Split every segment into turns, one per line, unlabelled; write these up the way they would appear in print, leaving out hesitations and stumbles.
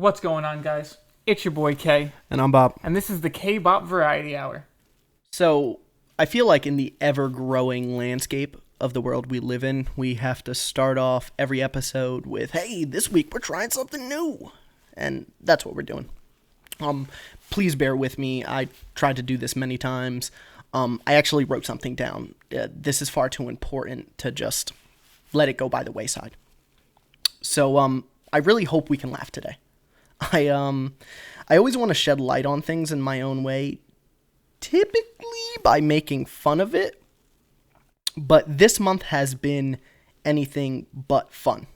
What's going on, guys? It's your boy K,
And I'm Bob.
and this is the K-Bop Variety Hour.
So, I feel like in the ever-growing landscape of the world we live in, we have to start off every episode with, hey, this week we're trying something new. And that's what we're doing. Please bear with me. I tried to do this many times. I actually wrote something down. This is far too important to just let it go by the wayside. So, I really hope we can laugh today. I always want to shed light on things in my own way, typically by making fun of it, but this month has been anything but fun.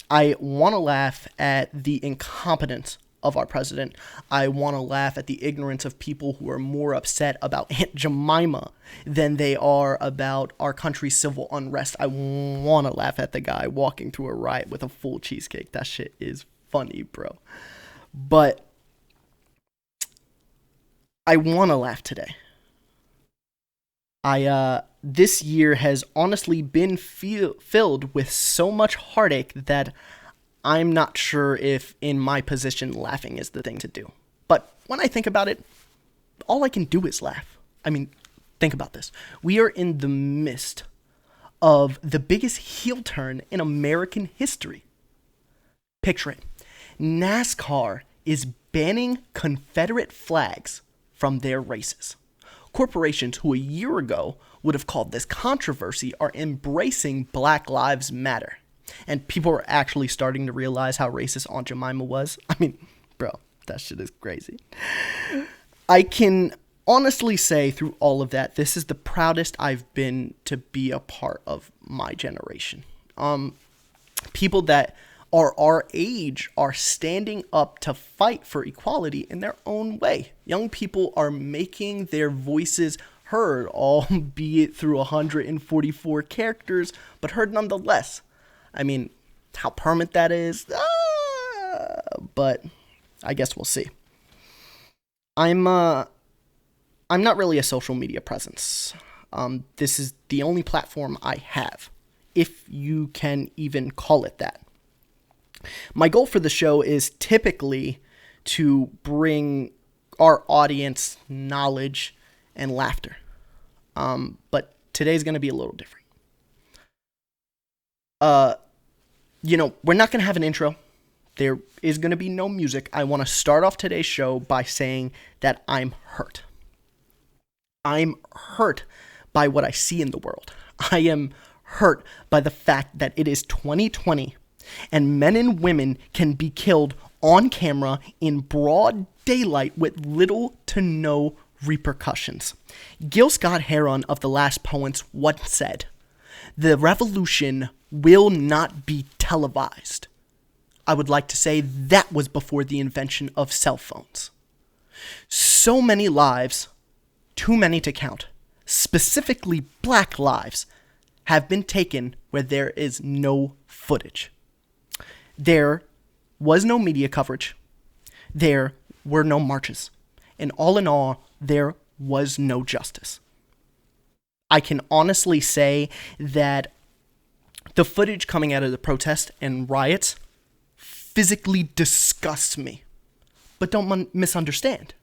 I want to laugh at the incompetence of our president. I want to laugh at the ignorance of people who are more upset about Aunt Jemima than they are about our country's civil unrest. I want to laugh at the guy walking through a riot with a full cheesecake. That shit is funny, bro. But I want to laugh today. This year has honestly been filled with so much heartache that I'm not sure if in my position laughing is the thing to do. But when I think about it, all I can do is laugh. I mean, think about this. We are in the midst of the biggest heel turn in American history. Picture it. NASCAR is banning Confederate flags from their races. Corporations who a year ago would have called this controversy are embracing Black Lives Matter. And people are actually starting to realize how racist Aunt Jemima was. I mean, bro, that shit is crazy. I can honestly say through all of that, this is the proudest I've been to be a part of my generation. People that are our age are standing up to fight for equality in their own way. Young people are making their voices heard, albeit through 144 characters, but heard nonetheless. I mean, how permanent that is, but I guess we'll see. I'm not really a social media presence. This is the only platform I have, if you can even call it that. My goal for the show is typically to bring our audience knowledge and laughter. But today's going to be a little different. We're not going to have an intro. There is going to be no music. I want to start off today's show by saying that I'm hurt. I'm hurt by what I see in the world. I am hurt by the fact that it is 2020 and men and women can be killed on camera in broad daylight with little to no repercussions. Gil Scott-Heron of The Last Poets once said, "The revolution will not be televised." I would like to say that was before the invention of cell phones. So many lives, too many to count, specifically black lives, have been taken where there is no footage. There was no media coverage. There were no marches. And all in all, there was no justice. I can honestly say that the footage coming out of the protest and riots physically disgusts me. But don't misunderstand.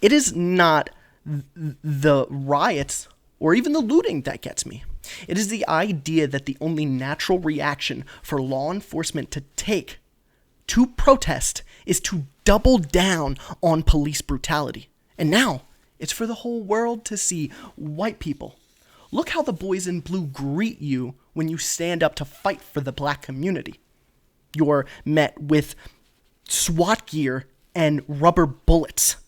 It is not the riots or even the looting that gets me. It is the idea that the only natural reaction for law enforcement to take to protest is to double down on police brutality. And now it's for the whole world to see. White people, look how the boys in blue greet you when you stand up to fight for the black community. You're met with SWAT gear and rubber bullets.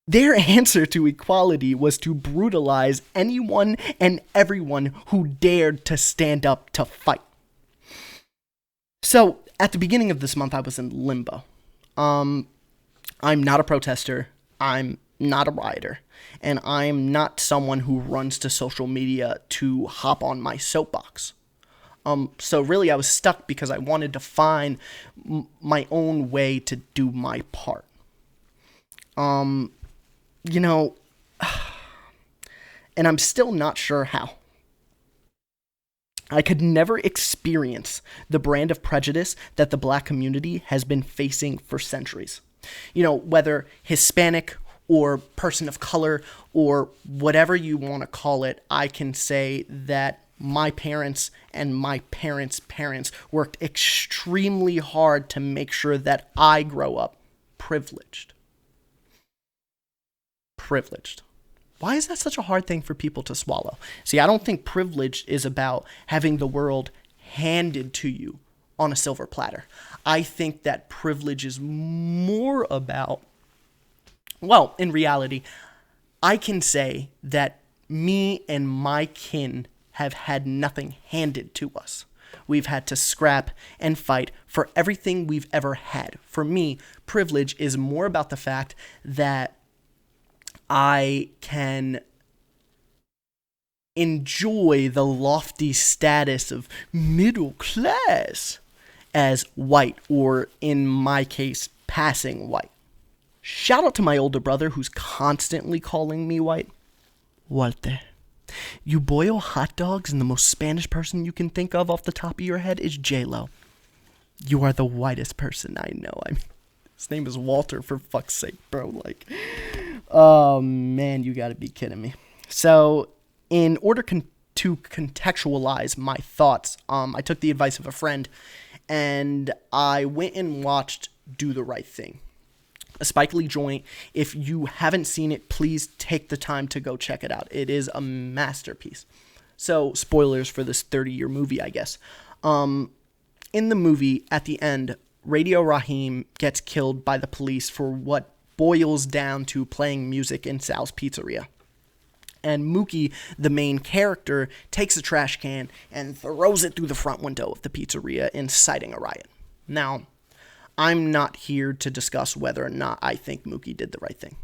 Their answer to equality was to brutalize anyone and everyone who dared to stand up to fight. So, at the beginning of this month, I was in limbo. I'm not a protester. I'm not a rioter. And I'm not someone who runs to social media to hop on my soapbox. So really, I was stuck because I wanted to find my own way to do my part. And I'm still not sure how. I could never experience the brand of prejudice that the black community has been facing for centuries. You know, whether Hispanic or person of color or whatever you want to call it, I can say that my parents and my parents' parents worked extremely hard to make sure that I grow up privileged. Privileged. Why is that such a hard thing for people to swallow? See, I don't think privilege is about having the world handed to you on a silver platter. I think that privilege is more about, well, in reality, I can say that me and my kin have had nothing handed to us. We've had to scrap and fight for everything we've ever had. For me, privilege is more about the fact that I can enjoy the lofty status of middle class as white, or in my case, passing white. Shout out to my older brother who's constantly calling me white. Walter, you boil hot dogs and the most Spanish person you can think of off the top of your head is J-Lo. You are the whitest person I know. I mean, his name is Walter, for fuck's sake, bro. Like, oh, man, you gotta be kidding me. So, in order to contextualize my thoughts, I took the advice of a friend, and I went and watched Do the Right Thing, a Spike Lee joint. If you haven't seen it, please take the time to go check it out. It is a masterpiece. So, spoilers for this 30-year movie, I guess. In the movie, at the end, Radio Raheem gets killed by the police for what boils down to playing music in Sal's Pizzeria. And Mookie, the main character, takes a trash can and throws it through the front window of the pizzeria, inciting a riot. Now, I'm not here to discuss whether or not I think Mookie did the right thing.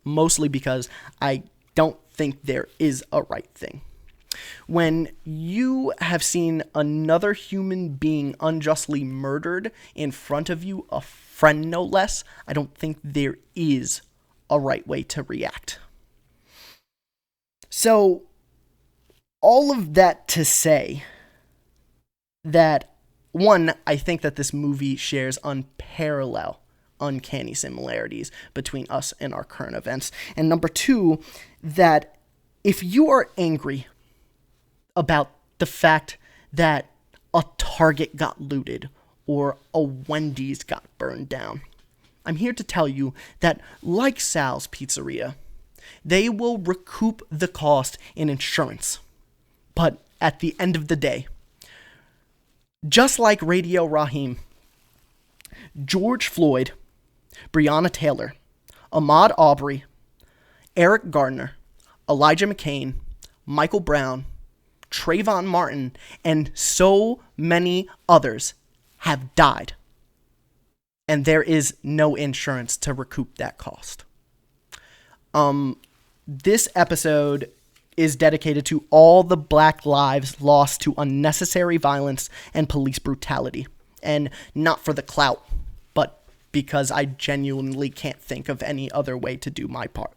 Mostly because I don't think there is a right thing. When you have seen another human being unjustly murdered in front of you, a friend no less, I don't think there is a right way to react. So, all of that to say that, one, I think that this movie shares unparalleled, uncanny similarities between us and our current events. And number two, that if you are angry about the fact that a Target got looted or a Wendy's got burned down, I'm here to tell you that, like Sal's Pizzeria, they will recoup the cost in insurance. But at the end of the day, just like Radio Raheem, George Floyd, Breonna Taylor, Ahmaud Arbery, Eric Gardner, Elijah McCain, Michael Brown, Trayvon Martin, and so many others have died. And there is no insurance to recoup that cost. This episode is dedicated to all the black lives lost to unnecessary violence and police brutality. And not for the clout, but because I genuinely can't think of any other way to do my part.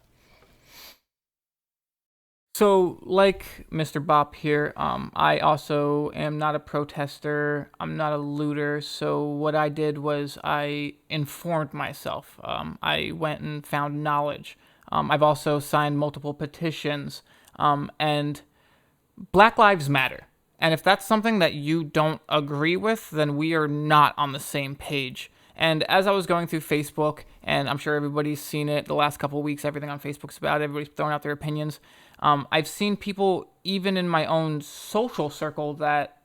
So, like Mr. Bop here, I also am not a protester. I'm not a looter. So what I did was I informed myself. I went and found knowledge. I've also signed multiple petitions. And Black Lives Matter. And if that's something that you don't agree with, then we are not on the same page. And as I was going through Facebook, and I'm sure everybody's seen it the last couple of weeks, everything on Facebook's about it, everybody's throwing out their opinions. I've seen people, even in my own social circle, that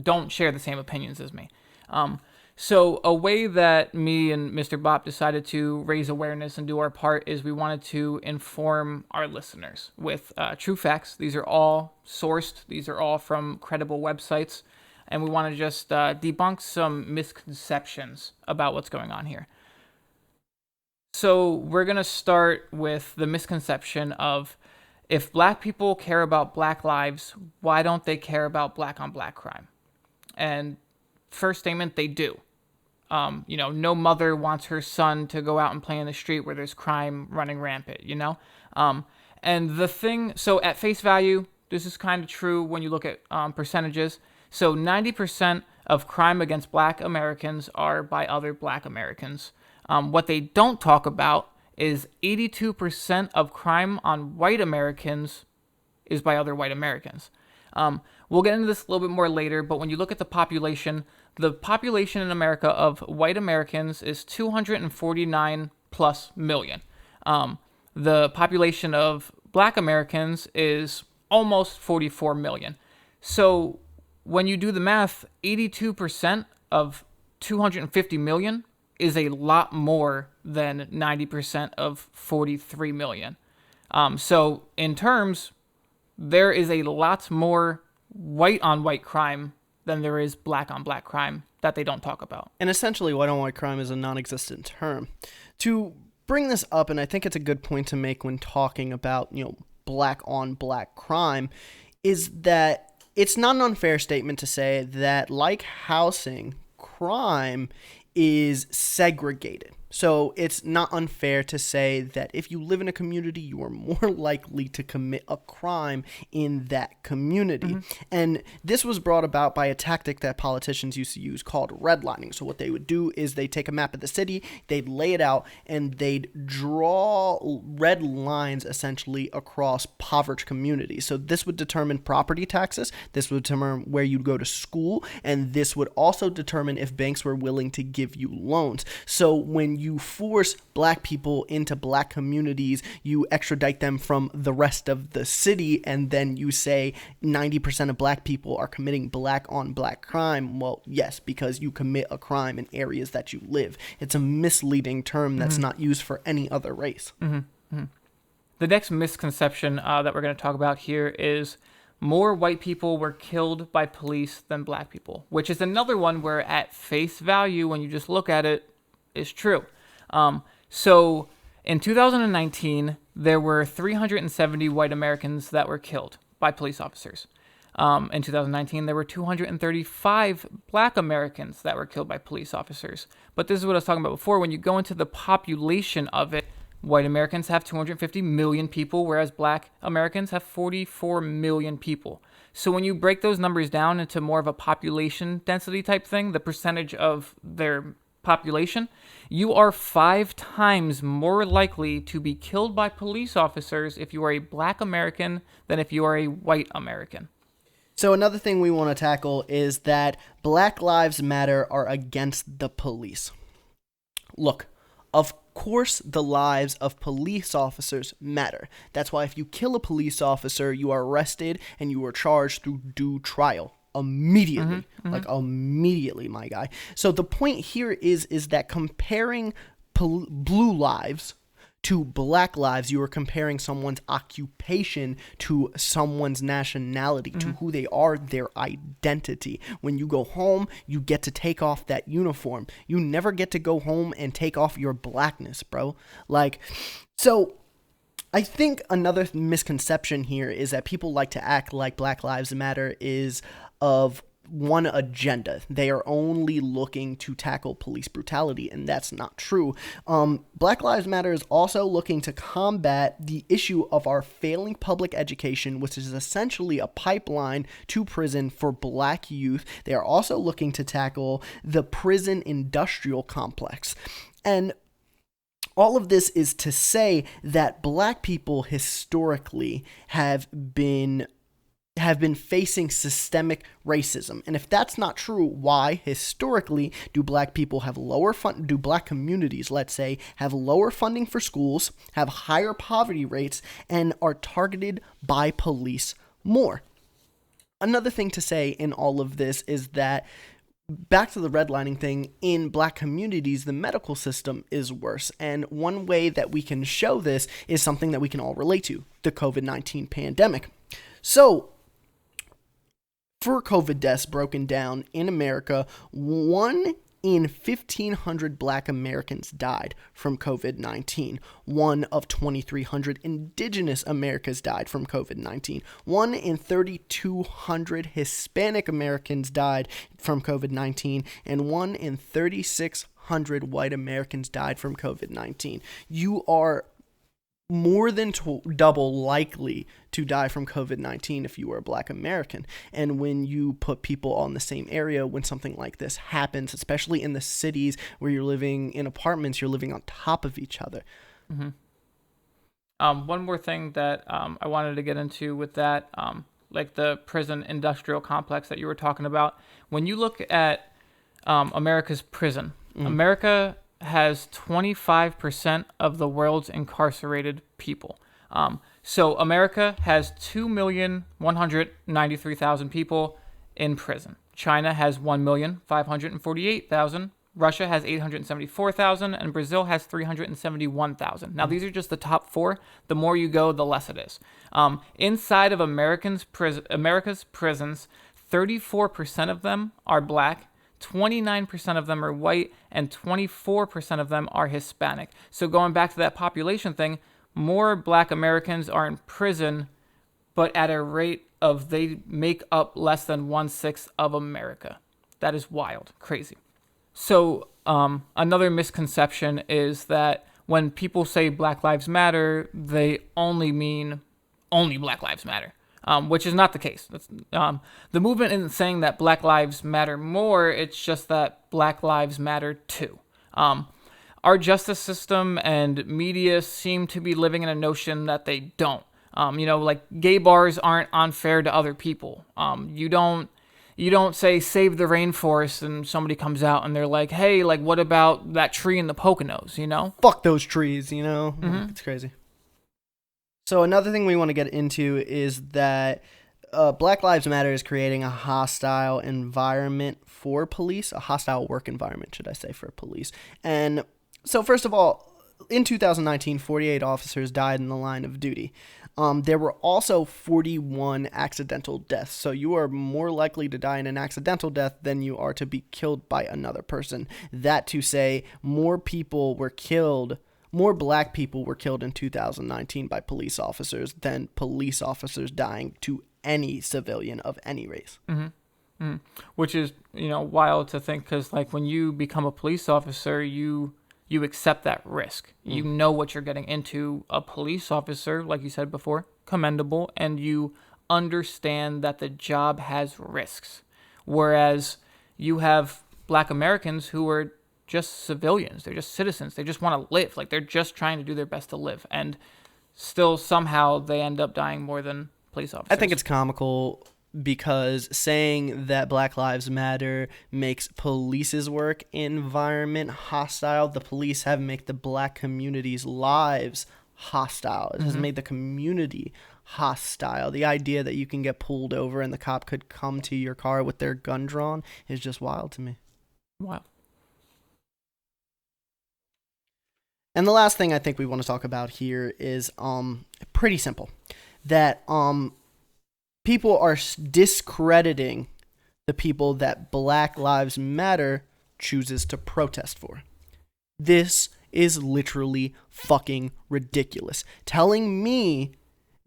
don't share the same opinions as me. So a way that me and Mr. Bop decided to raise awareness and do our part is we wanted to inform our listeners with true facts. These are all sourced. These are all from credible websites. And we want to just debunk some misconceptions about what's going on here. So we're going to start with the misconception of, if black people care about black lives, why don't they care about black on black crime? And first statement, they do. No mother wants her son to go out and play in the street where there's crime running rampant, And the thing, so at face value, This is kind of true when you look at percentages. So 90% of crime against black Americans are by other black Americans. What they don't talk about is 82% of crime on white Americans is by other white Americans. We'll get into this a little bit more later, but when you look at the population in America of white Americans is 249 plus million. The population of black Americans is almost 44 million. So when you do the math, 82% of 250 million is a lot more than 90% of 43 million. So in terms, there is a lot more white on white crime than there is black on black crime that they don't talk about.
And essentially, white on white crime is a non-existent term. To bring this up, and I think it's a good point to make when talking about, black on black crime, is that it's not an unfair statement to say that, like housing, crime is segregated. So it's not unfair to say that if you live in a community, you are more likely to commit a crime in that community. Mm-hmm. And this was brought about by a tactic that politicians used to use called redlining. So what they would do is they take a map of the city, they'd lay it out, and they'd draw red lines essentially across impoverished communities. So this would determine property taxes, this would determine where you'd go to school, and this would also determine if banks were willing to give you loans. So when you force black people into black communities, you extradite them from the rest of the city, and then you say 90% of black people are committing black on black crime. Well, yes, because you commit a crime in areas that you live. It's a misleading term that's not used for any other race.
The next misconception that we're going to talk about here is more white people were killed by police than black people, which is another one where at face value, when you just look at it, is true. So in 2019, there were 370 white Americans that were killed by police officers. In 2019, there were 235 black Americans that were killed by police officers. But this is what I was talking about before. When you go into the population of it, white Americans have 250 million people, whereas black Americans have 44 million people. So when you break those numbers down into more of a population density type thing, the percentage of their population, you are 5 times more likely to be killed by police officers if you are a black American than if you are a white American.
So another thing we want to tackle is that Black Lives Matter are against the police. Look, of course the lives of police officers matter. That's why if you kill a police officer, you are arrested and you are charged through due trial. Immediately, immediately, my guy. So the point here is that comparing blue lives to black lives, you are comparing someone's occupation to someone's nationality, to who they are, their identity. When you go home, you get to take off that uniform. You never get to go home and take off your blackness, bro. So I think another misconception here is that people like to act like Black Lives Matter is of one agenda. They are only looking to tackle police brutality, and that's not true. Black Lives Matter is also looking to combat the issue of our failing public education, which is essentially a pipeline to prison for black youth. They are also looking to tackle the prison industrial complex. And all of this is to say that black people historically have been facing systemic racism. And if that's not true, why historically do black people have do black communities, let's say, have lower funding for schools, have higher poverty rates, and are targeted by police more? Another thing to say in all of this is that, back to the redlining thing, in black communities, the medical system is worse. And one way that we can show this is something that we can all relate to, the COVID-19 pandemic. So, for COVID deaths broken down in America, 1 in 1,500 black Americans died from COVID-19. 1 of 2,300 indigenous Americans died from COVID-19. 1 in 3,200 Hispanic Americans died from COVID-19. And 1 in 3,600 white Americans died from COVID-19. You are more than double likely to die from COVID-19 if you are a Black American. And when you put people on the same area, when something like this happens, especially in the cities where you're living in apartments, you're living on top of each other.
Mm-hmm. One more thing that I wanted to get into with that, like the prison industrial complex that you were talking about. When you look at America's prison, America has 25% of the world's incarcerated people. So America has 2,193,000 people in prison. China has 1,548,000. Russia has 874,000, and Brazil has 371,000. Now, these are just the top four. The more you go, the less it is. Inside of America's prisons, 34% of them are Black, 29% of them are white, and 24% of them are Hispanic. So going back to that population thing, more Black Americans are in prison, but at a rate of they make up less than 1/6 of America. That is wild, crazy. So another misconception is that when people say Black Lives Matter, they only mean only Black Lives Matter. Which is not the case. The movement isn't saying that Black Lives Matter more, it's just that Black Lives Matter too. Our justice system and media seem to be living in a notion that they don't. Like gay bars aren't unfair to other people. You don't say save the rainforest and somebody comes out and they're like, hey, like what about that tree in the Poconos,
Fuck those trees, It's crazy. So another thing we want to get into is that Black Lives Matter is creating a hostile environment for police, a hostile work environment, should I say, for police. And so first of all, in 2019, 48 officers died in the line of duty. There were also 41 accidental deaths. So you are more likely to die in an accidental death than you are to be killed by another person. That to say, more Black people were killed in 2019 by police officers than police officers dying to any civilian of any race.
Mm-hmm. Mm-hmm. Which is, wild to think, because like when you become a police officer, you accept that risk. You know what you're getting into. A police officer, like you said before, commendable, and you understand that the job has risks. Whereas you have Black Americans who are just civilians. They're just citizens. They just want to live. Like they're just trying to do their best to live. And still somehow they end up dying more than police officers.
I think it's comical because saying that Black Lives Matter makes police's work environment hostile, the police have made the Black community's lives hostile. It has made the community hostile. The idea that you can get pulled over and the cop could come to your car with their gun drawn is just wild to me.
Wow.
And the last thing I think we want to talk about here is pretty simple. That people are discrediting the people that Black Lives Matter chooses to protest for. This is literally fucking ridiculous. Telling me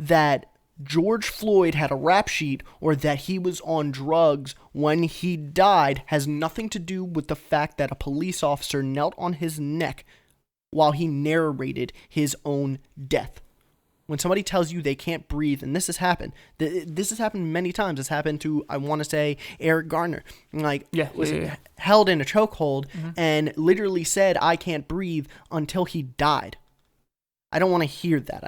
that George Floyd had a rap sheet or that he was on drugs when he died has nothing to do with the fact that a police officer knelt on his neck while he narrated his own death. When somebody tells you they can't breathe, and this has happened. This has happened many times. It's happened to, I want to say, Eric Garner. Held in a chokehold and literally said, I can't breathe until he died. I don't want to hear that.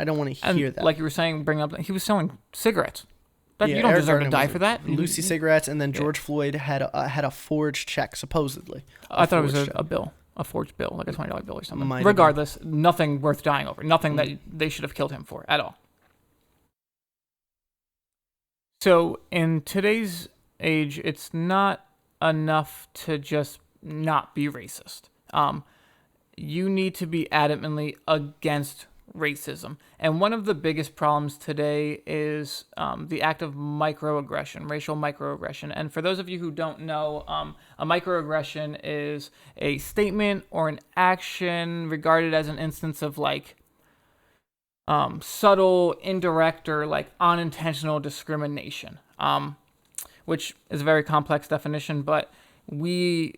Like you were saying, bring up, he was selling cigarettes. You don't deserve to die for that.
Lucy cigarettes, and then George Floyd had a forged check, supposedly.
I thought it was a bill. A forged bill, like a $20 bill or something. Regardless, nothing worth dying over. Nothing that they should have killed him for at all. So in today's age, it's not enough to just not be racist. You need to be adamantly against racism. And one of the biggest problems today is the act of microaggression, racial microaggression. And for those of you who don't know, a microaggression is a statement or an action regarded as an instance of like subtle, indirect, or like unintentional discrimination, which is a very complex definition, but we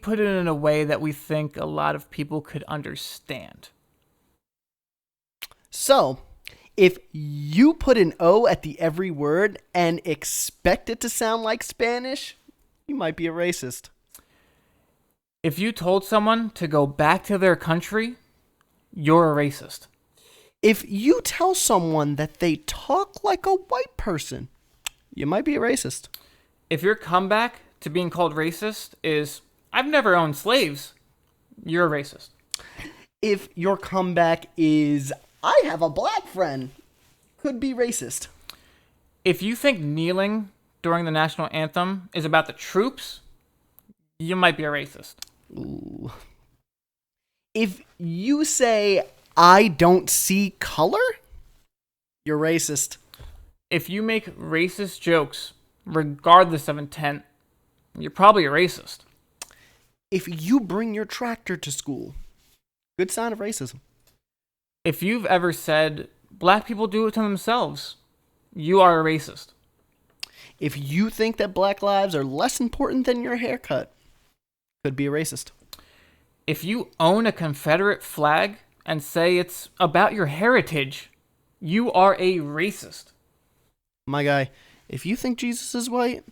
put it in a way that we think a lot of people could understand.
So, if you put an O at the every word and expect it to sound like Spanish, you might be a racist.
If you told someone to go back to their country, you're a racist.
If you tell someone that they talk like a white person, you might be a racist.
If your comeback to being called racist is, I've never owned slaves, you're a racist.
If your comeback is, I have a black friend, could be racist.
If you think kneeling during the national anthem is about the troops, you might be a racist.
Ooh. If you say, I don't see color, you're racist.
If you make racist jokes, regardless of intent, you're probably a racist.
If you bring your tractor to school, good sign of racism.
If you've ever said, black people do it to themselves, you are a racist.
If you think that black lives are less important than your haircut, could be a racist.
If you own a Confederate flag and say it's about your heritage, you are a racist.
My guy, if you think Jesus is white,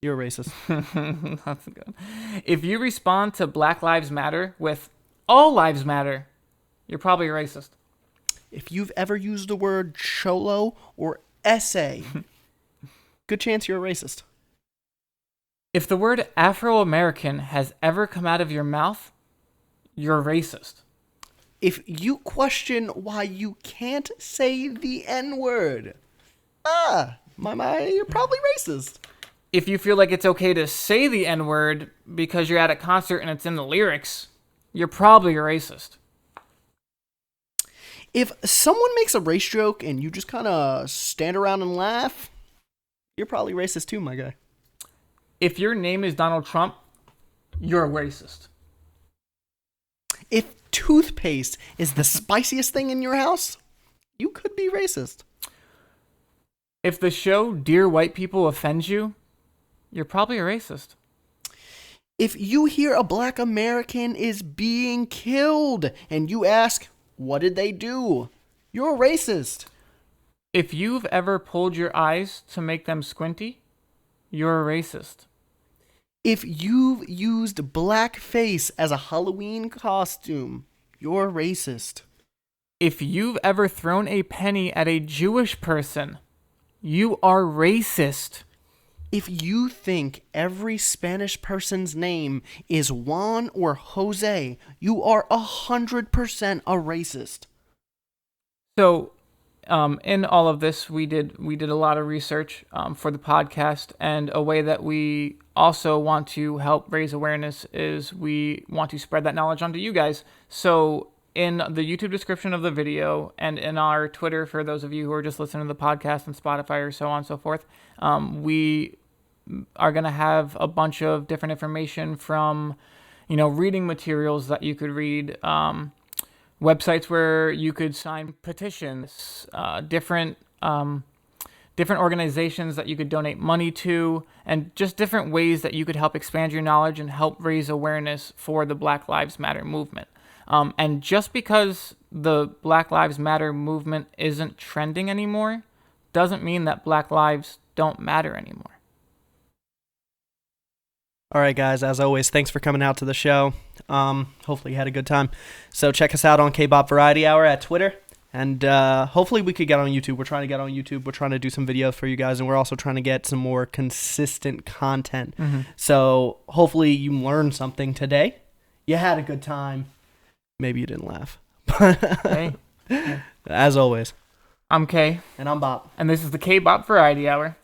you're a racist.
That's good. If you respond to Black Lives Matter with all lives matter, you're probably a racist.
If you've ever used the word cholo or essay, good chance you're a racist.
If the word Afro-American has ever come out of your mouth, you're a racist.
If you question why you can't say the N-word, you're probably racist.
If you feel like it's okay to say the N-word because you're at a concert and it's in the lyrics, you're probably a racist.
If someone makes a race joke and you just kind of stand around and laugh, you're probably racist too, my guy.
If your name is Donald Trump, you're a racist.
If toothpaste is the spiciest thing in your house, you could be racist.
If the show Dear White People offends you, you're probably a racist.
If you hear a black American is being killed and you ask, what did they do? You're a racist.
If you've ever pulled your eyes to make them squinty, you're a racist.
If you've used blackface as a Halloween costume, you're a racist.
If you've ever thrown a penny at a Jewish person, you are racist.
If you think every Spanish person's name is Juan or Jose, you are 100% a racist.
So, in all of this, we did a lot of research for the podcast, and a way that we also want to help raise awareness is we want to spread that knowledge onto you guys. So, in the YouTube description of the video and in our Twitter, for those of you who are just listening to the podcast and Spotify or so on and so forth, we are going to have a bunch of different information from, reading materials that you could read, websites where you could sign petitions, different organizations that you could donate money to, and just different ways that you could help expand your knowledge and help raise awareness for the Black Lives Matter movement. And just because the Black Lives Matter movement isn't trending anymore, doesn't mean that Black lives don't matter anymore.
All right, guys, as always, thanks for coming out to the show. Hopefully you had a good time. So check us out on K-Bop Variety Hour at Twitter. And hopefully we could get on YouTube. We're trying to get on YouTube. We're trying to do some videos for you guys. And we're also trying to get some more consistent content. Mm-hmm. So hopefully you learned something today. You had a good time. Maybe you didn't laugh.
Hey.
As always.
I'm Kay.
And I'm Bob.
And this is the K-Bop Variety Hour.